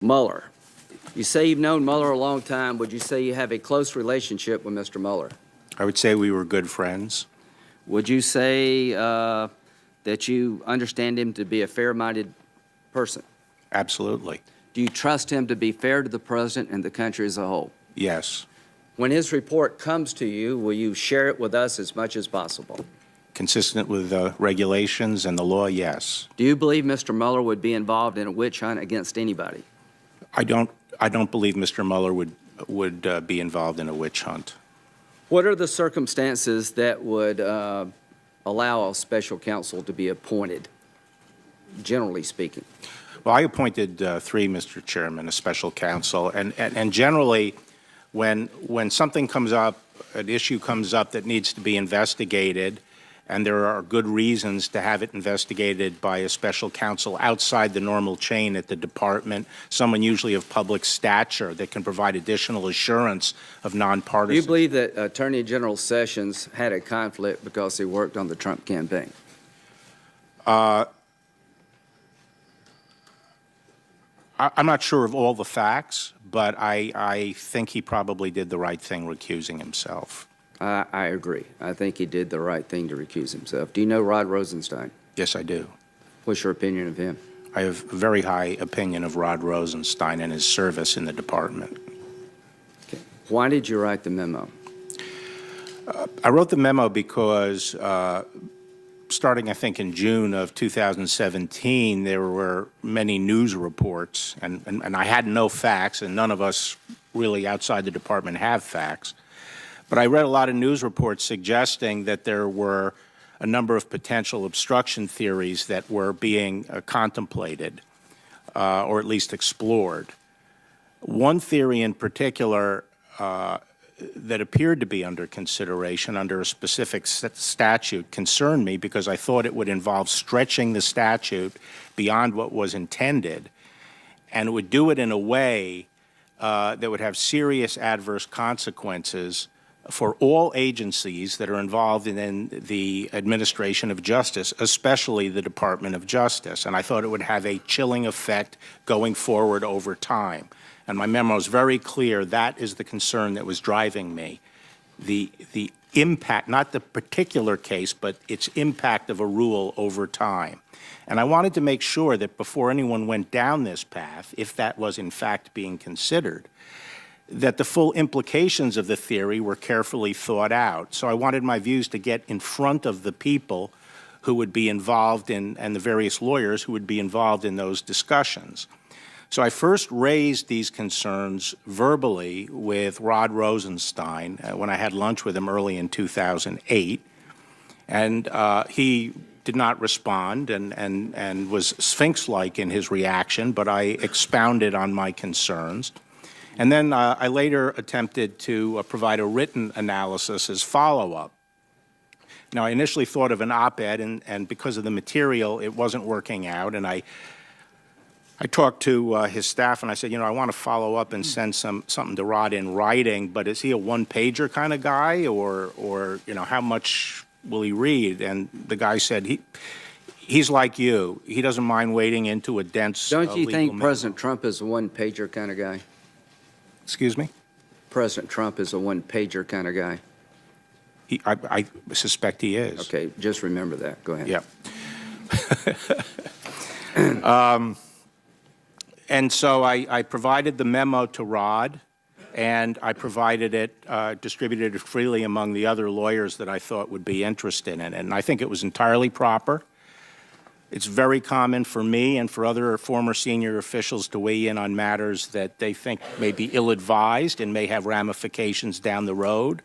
Mueller. You say you've known Mueller a long time. Would you say you have a close relationship with Mr. Mueller? I would say we were good friends. Would you say that you understand him to be a fair-minded person? Absolutely. Do you trust him to be fair to the president and the country as a whole? Yes. When his report comes to you, will you share it with us as much as possible? Consistent with the regulations and the law, yes. Do you believe Mr. Mueller would be involved in a witch hunt against anybody? I don't believe Mr. Mueller would be involved in a witch hunt. What are the circumstances that would allow a special counsel to be appointed, generally speaking? Well, I appointed three, Mr. Chairman, a special counsel, and generally, when something comes up, an issue comes up that needs to be investigated, and there are good reasons to have it investigated by a special counsel outside the normal chain at the department, someone usually of public stature that can provide additional assurance of nonpartisan. Do you believe that Attorney General Sessions had a conflict because he worked on the Trump campaign? I'm not sure of all the facts, but I think he probably did the right thing recusing himself. I agree. I think he did the right thing to recuse himself. Do you know Rod Rosenstein? Yes, I do. What's your opinion of him? I have a very high opinion of Rod Rosenstein and his service in the department. Okay. Why did you write the memo? I wrote the memo because starting, I think, in June of 2017, there were many news reports, and I had no facts, and none of us really outside the department have facts. But I read a lot of news reports suggesting that there were a number of potential obstruction theories that were being contemplated or at least explored. One theory in particular that appeared to be under consideration under a specific statute concerned me because I thought it would involve stretching the statute beyond what was intended, and it would do it in a way that would have serious adverse consequences for all agencies that are involved in the administration of justice, especially the Department of Justice. And I thought it would have a chilling effect going forward over time. And my memo is very clear that is the concern that was driving me. The impact, not the particular case, but its impact of a rule over time. And I wanted to make sure that before anyone went down this path, if that was in fact being considered, that the full implications of the theory were carefully thought out. So I wanted my views to get in front of the people who would be involved in, and the various lawyers who would be involved in those discussions. So I first raised these concerns verbally with Rod Rosenstein when I had lunch with him early in 2008, and he did not respond and was sphinx-like in his reaction, but I expounded on my concerns. And then I later attempted to provide a written analysis as follow-up. Now, I initially thought of an op-ed, and because of the material, it wasn't working out. And I talked to his staff, and I said, you know, I want to follow up and send something to Rod in writing, but is he a one-pager kind of guy, or you know, how much will he read? And the guy said, he's like you. He doesn't mind wading into a dense Don't you think memo. President Trump is a one-pager kind of guy? Excuse me? President Trump is a one-pager kind of guy. I suspect he is. Okay, just remember that. Go ahead. Yep. And so I provided the memo to Rod, and I provided it, distributed it freely among the other lawyers that I thought would be interested in it. And I think it was entirely proper. It's very common for me and for other former senior officials to weigh in on matters that they think may be ill-advised and may have ramifications down the road.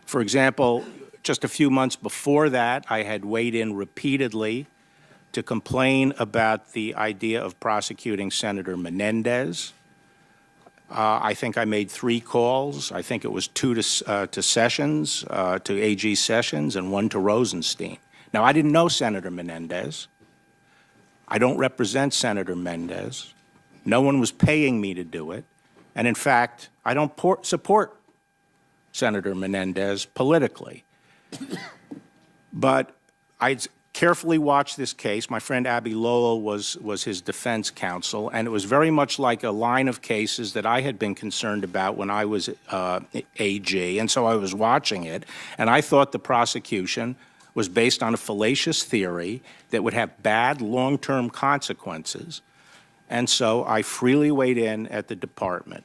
For example, just a few months before that, I had weighed in repeatedly to complain about the idea of prosecuting Senator Menendez. I think I made 3 calls. I think it was 2 to Sessions, to AG Sessions, and 1 to Rosenstein. Now, I didn't know Senator Menendez. I don't represent Senator Menendez. No one was paying me to do it. And in fact, I don't support Senator Menendez politically. But I carefully watched this case. My friend Abby Lowell was his defense counsel, and it was very much like a line of cases that I had been concerned about when I was AG, and so I was watching it, and I thought the prosecution was based on a fallacious theory that would have bad long-term consequences, and so I freely weighed in at the department.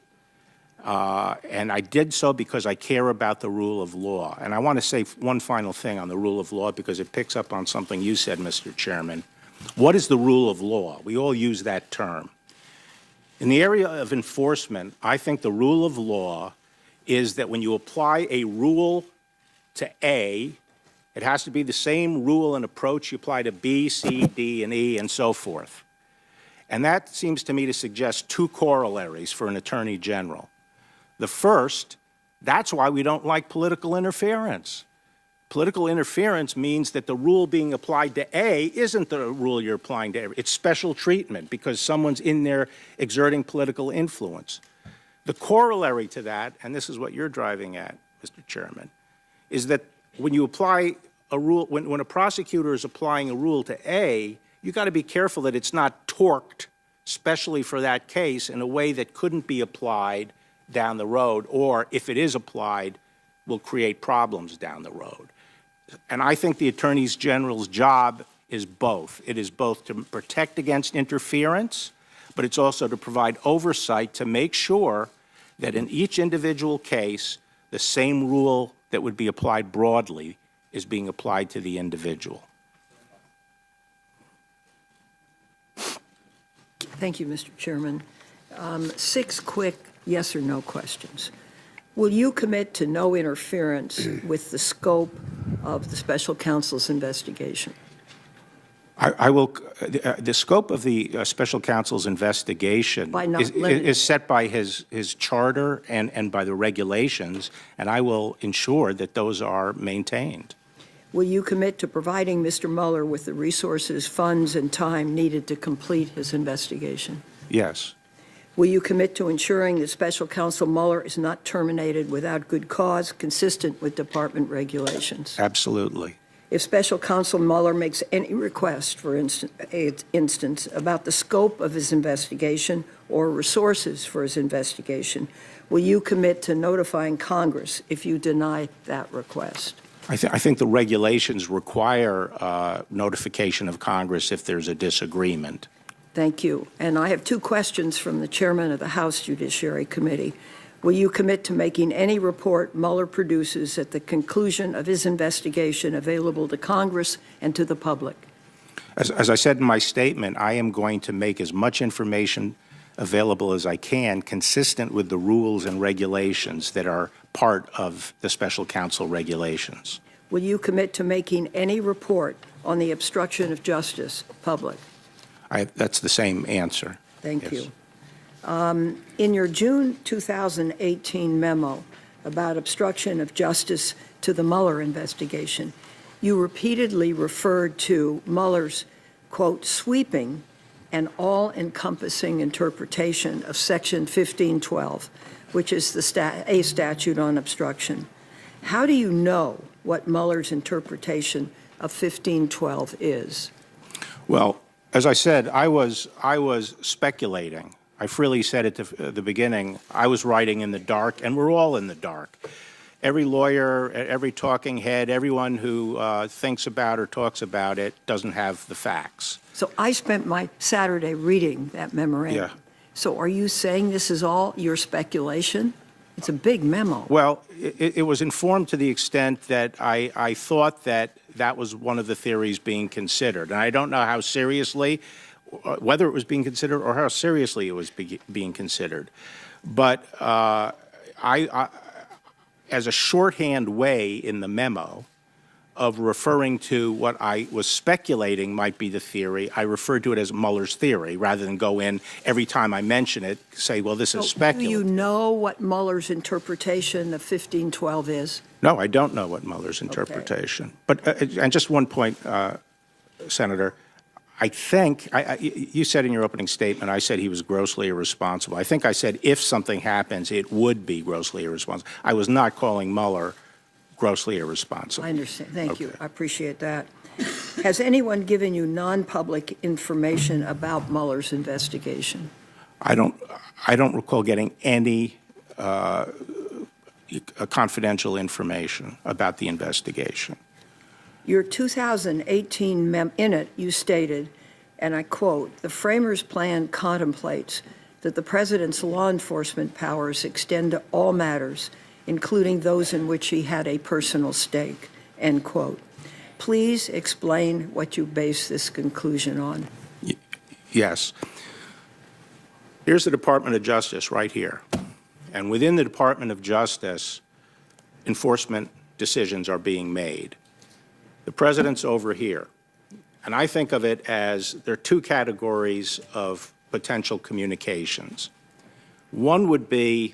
And I did so because I care about the rule of law. And I want to say one final thing on the rule of law because it picks up on something you said, Mr. Chairman. What is the rule of law? We all use that term. In the area of enforcement, I think the rule of law is that when you apply a rule to A, it has to be the same rule and approach you apply to B, C, D, and E, and so forth. And that seems to me to suggest two corollaries for an attorney general. The first, that's why we don't like political interference. Political interference means that the rule being applied to A isn't the rule you're applying to A. It's special treatment because someone's in there exerting political influence. The corollary to that, and this is what you're driving at, Mr. Chairman, is that when you apply a rule, when a prosecutor is applying a rule to A, you've got to be careful that it's not torqued, especially for that case, in a way that couldn't be applied down the road, or if it is applied, will create problems down the road. And I think the Attorney General's job is both. It is both to protect against interference, but it's also to provide oversight to make sure that in each individual case, the same rule that would be applied broadly is being applied to the individual. Thank you, Mr. Chairman. 6 quick yes or no questions. Will you commit to no interference with the scope of the special counsel's investigation? I will. The scope of the special counsel's investigation is set by his charter and by the regulations, and I will ensure that those are maintained. Will you commit to providing Mr. Mueller with the resources, funds, and time needed to complete his investigation? Yes. Will you commit to ensuring that Special Counsel Mueller is not terminated without good cause, consistent with department regulations? Absolutely. If Special Counsel Mueller makes any request, for instance, about the scope of his investigation or resources for his investigation, will you commit to notifying Congress if you deny that request? I think the regulations require notification of Congress if there's a disagreement. Thank you. And I have 2 questions from the chairman of the House Judiciary Committee. Will you commit to making any report Mueller produces at the conclusion of his investigation available to Congress and to the public? As I said in my statement, I am going to make as much information available as I can, consistent with the rules and regulations that are part of the special counsel regulations. Will you commit to making any report on the obstruction of justice public? That's the same answer. Thank you. In your June 2018 memo about obstruction of justice to the Mueller investigation, you repeatedly referred to Mueller's, quote, sweeping and all-encompassing interpretation of Section 1512, which is the a statute on obstruction. How do you know what Mueller's interpretation of 1512 is? Well, as I said, I was speculating. I freely said at the beginning, I was writing in the dark, and we're all in the dark. Every lawyer, every talking head, everyone who thinks about or talks about it doesn't have the facts. So I spent my Saturday reading that memorandum. Yeah. So are you saying this is all your speculation? It's a big memo. Well, it was informed to the extent that I thought that was one of the theories being considered. And I don't know how seriously, whether it was being considered or how seriously it was being considered. But as a shorthand way in the memo of referring to what I was speculating might be the theory, I referred to it as Mueller's theory, rather than go in every time I mention it, say, well, this is speculative. Do you know what Mueller's interpretation of 1512 is? No, I don't know what Mueller's interpretation. Okay. But, and just one point, Senator, I think, you said in your opening statement, I said he was grossly irresponsible. I think I said if something happens, it would be grossly irresponsible. I was not calling Mueller grossly irresponsible. I understand. Thank you. I appreciate that. Has anyone given you non-public information about Mueller's investigation? I don't recall getting any confidential information about the investigation. Your 2018 in it, you stated, and I quote, "The framers' plan contemplates that the president's law enforcement powers extend to all matters, including those in which he had a personal stake," end quote. Please explain what you base this conclusion on. Yes. Here's the Department of Justice right here. And within the Department of Justice, enforcement decisions are being made. The president's over here. And I think of it as there are two categories of potential communications. One would be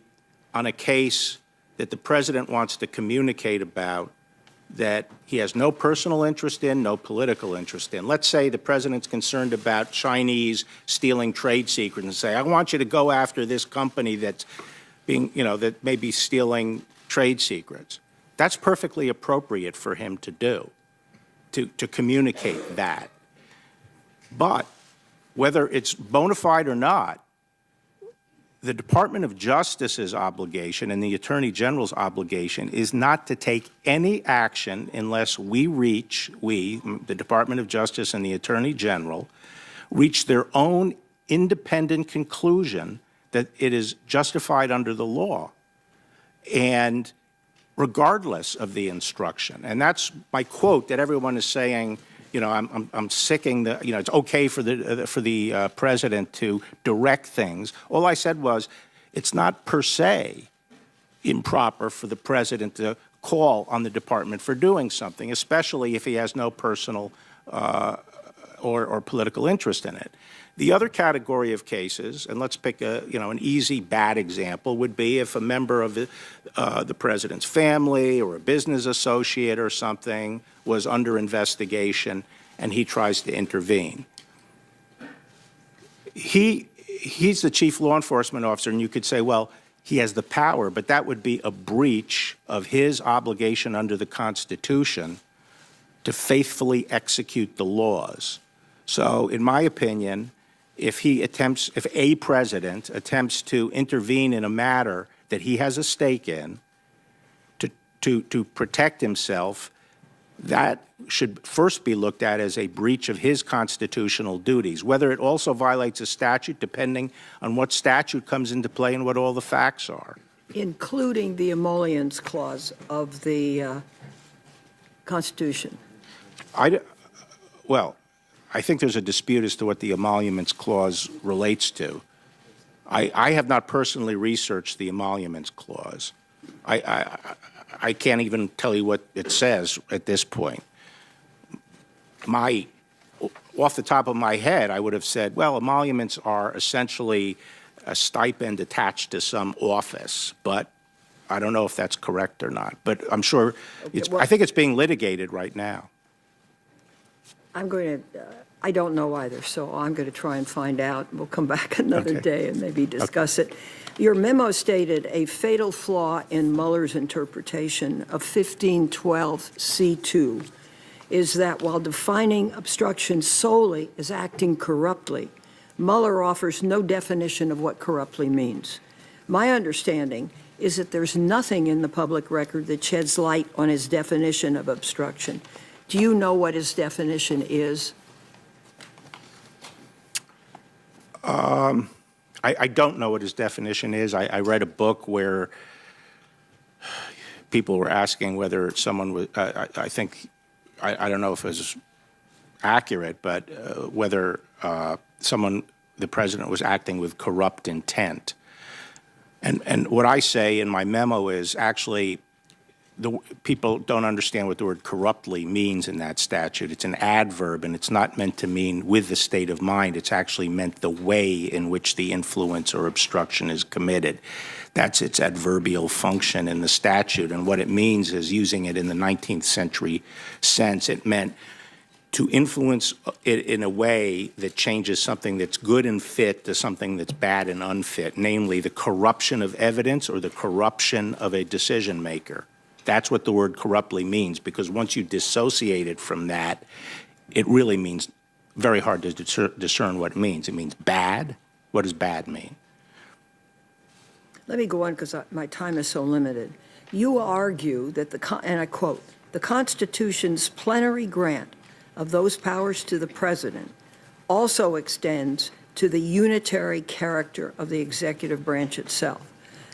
on a case that the president wants to communicate about that he has no personal interest in, no political interest in. Let's say the president's concerned about Chinese stealing trade secrets and say, I want you to go after this company that's being, that may be stealing trade secrets. That's perfectly appropriate for him to do, to communicate that. But whether it's bona fide or not, the Department of Justice's obligation and the Attorney General's obligation is not to take any action unless the Department of Justice and the Attorney General, reach their own independent conclusion that it is justified under the law, and regardless of the instruction. And that's my quote that everyone is saying, I'm sicking the, it's okay for the president to direct things. All I said was, it's not per se improper for the president to call on the department for doing something, especially if he has no personal or political interest in it. The other category of cases, and let's pick an easy bad example, would be if a member of the president's family or a business associate or something was under investigation and he tries to intervene. He's the chief law enforcement officer, and you could say, well, he has the power, but that would be a breach of his obligation under the Constitution to faithfully execute the laws. So, in my opinion, if a president attempts to intervene in a matter that he has a stake in to protect himself, that should first be looked at as a breach of his constitutional duties, whether it also violates a statute, depending on what statute comes into play and what all the facts are. Including the emollients clause of the Constitution. Well, I think there's a dispute as to what the emoluments clause relates to. I have not personally researched the emoluments clause. I can't even tell you what it says at this point. Off the top of my head, I would have said, well, emoluments are essentially a stipend attached to some office, but I don't know if that's correct or not. But I'm sure, I think it's being litigated right now. I don't know either, so I'm going to try and find out. We'll come back another day and maybe discuss it. Your memo stated a fatal flaw in Mueller's interpretation of 1512C2 is that while defining obstruction solely as acting corruptly, Mueller offers no definition of what corruptly means. My understanding is that there's nothing in the public record that sheds light on his definition of obstruction. Do you know what his definition is? I don't know what his definition is. I read a book where people were asking whether someone was, I don't know if it was accurate, but whether the president was acting with corrupt intent. And what I say in my memo is actually people don't understand what the word corruptly means in that statute. It's an adverb, and it's not meant to mean with the state of mind. It's actually meant the way in which the influence or obstruction is committed. That's its adverbial function in the statute. And what it means is, using it in the 19th century sense, it meant to influence it in a way that changes something that's good and fit to something that's bad and unfit, namely the corruption of evidence or the corruption of a decision maker. That's what the word corruptly means, because once you dissociate it from that, it really means very hard to discern what it means. It means bad. What does bad mean? Let me go on because my time is so limited. You argue that and I quote, "The Constitution's plenary grant of those powers to the President also extends to the unitary character of the executive branch itself.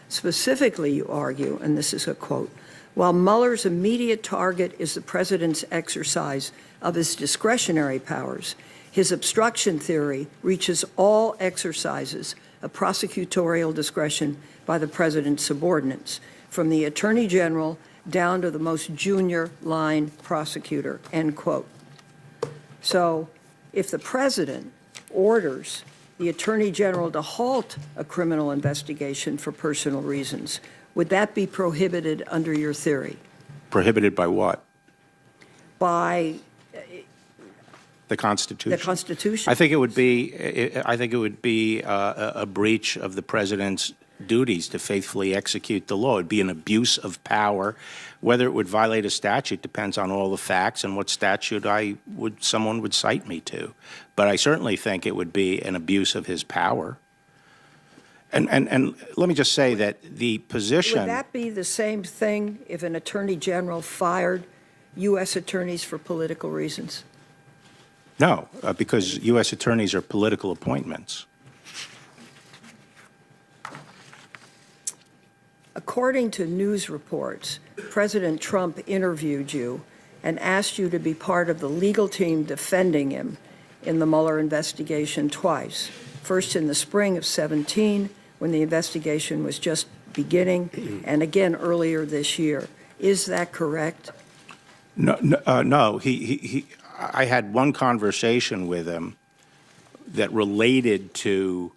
Specifically, you argue, and this is a quote, while Mueller's immediate target is the President's exercise of his discretionary powers, his obstruction theory reaches all exercises of prosecutorial discretion by the President's subordinates, from the Attorney General down to the most junior line prosecutor," end quote. So if the President orders the Attorney General to halt a criminal investigation for personal reasons, would that be prohibited under your theory? Prohibited by what? By The Constitution. the Constitution? I think it would be. I think it would be a breach of the President's duties to faithfully execute the law. It'd be an abuse of power. Whether it would violate a statute depends on all the facts and what statute someone would cite me to. But I certainly think it would be an abuse of his power. And let me just say that the position. Would that be the same thing if an Attorney General fired U.S. attorneys for political reasons? No, because U.S. attorneys are political appointments. According to news reports, President Trump interviewed you and asked you to be part of the legal team defending him in the Mueller investigation twice. First in the spring of 17, when the investigation was just beginning, and again earlier this year. Is that correct? No. I had one conversation with him that related to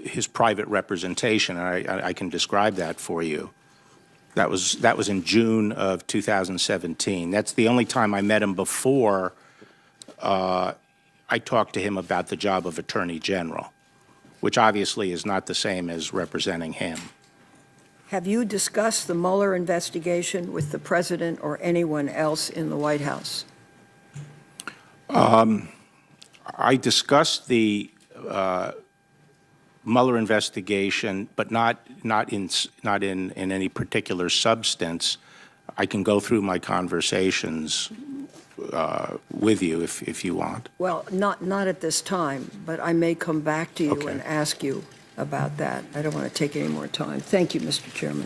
his private representation, and I can describe that for you. That was in June of 2017. That's the only time I met him before I talked to him about the job of Attorney General, which obviously is not the same as representing him. Have you discussed the Mueller investigation with the President or anyone else in the White House? I discussed the Mueller investigation, but not in any particular substance. I can go through my conversations with you if you want. Well, not at this time, but I may come back to you Okay. and ask you about that. I don't want to take any more time. Thank you, Mr. Chairman.